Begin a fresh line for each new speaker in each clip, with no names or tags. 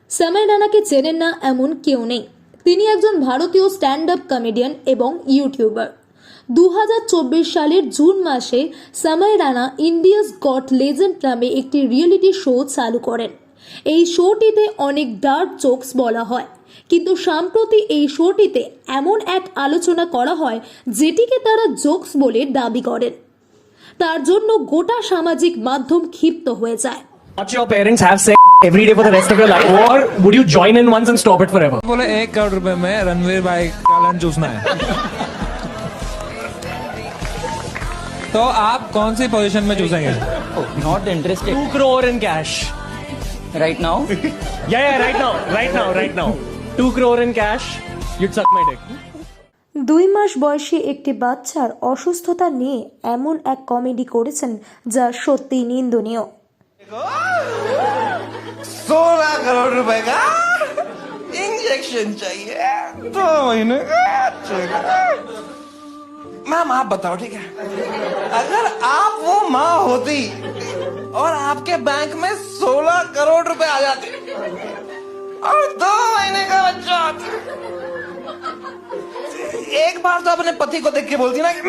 সামাই রানাকে চেনেন না এমন কেউ নেই। তিনি একজন ভারতীয় স্ট্যান্ড আপ কমেডিয়ান এবং ইউটিউবার। 2024 সালের জুন মাসে সামাই রানা ইন্ডিয়াস গট লেজেন্ড নামে একটি রিয়েলিটি শো চালু করেন। এই শোটিতে অনেক ডার্ক জোকস বলা হয়, কিন্তু সম্প্রতি এই শোটিতে এমন এক আলোচনা করা হয় যেটিকে তারা জোকস বলে দাবি করেন। তার জন্য গোটা সামাজিক মাধ্যম ক্ষিপ্ত হয়ে যায়।
Watch your parents have sex every day for the rest of your life, or would you join in once and stop it forever?
बोले 1 करोड़ रुपए में रणवीर भाई का लंच चूसना है। तो आप कौन सी पोजीशन में चूसेंगे?
Not interested
2 crore in cash.
right now.
Yeah, right now. 2 crore in cash, you'd suck my dick.
2 মাস বয়সী একটি বাচ্চার অসুস্থতা নিয়ে এমন এক কমেডি করেছেন যা সত্যি নিন্দনীয়।
16 करोड़ रुपए का इंजेक्शन चाहिए 2 महीने का। मैम आप बताओ, ठीक है, अगर आप वो माँ होती और आपके बैंक में 16 करोड़ रुपए आ जाते और 2 महीने का बच्चा होता, एक बार तो अपने पति को देख के बोलती ना कि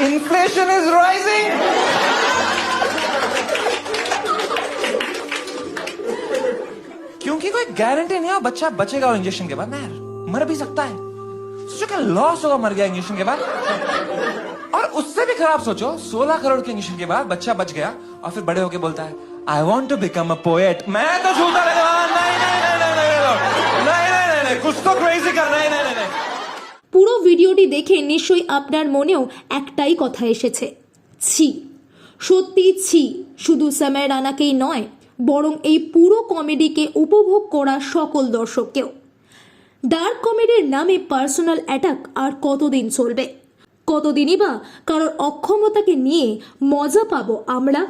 इन्फ्लेशन इज राइजिंग। क्योंकि कोई गारंटी नहीं है बच्चा बचेगा और इंजेक्शन के बाद ना यार, मर भी सकता है। सोचो क्या लॉस होगा मर गया इंजेक्शन के बाद। और उससे भी खराब सोचो, 16 करोड़ के इंजेक्शन के बाद बच्चा बच गया और फिर बड़े होके बोलता है I want to become a poet. मैं तो झूठा लगा, नहीं, कुछ तो क्रेजी करना है। नहीं।
পুরো ভিডিওটি দেখে নিশ্চয়ই আপনার মনেও একটাই কথা এসেছে, ছি। সত্যি ছি, শুধু সামাই রানাকেই নয়, বরং এই পুরো কমেডিকে উপভোগ করা সকল দর্শককেও। ডার্ক কমেডির নামে পার্সোনাল অ্যাটাক আর কতদিন চলবে? কতদিনই বা কারোর অক্ষমতাকে নিয়ে মজা পাবো আমরা?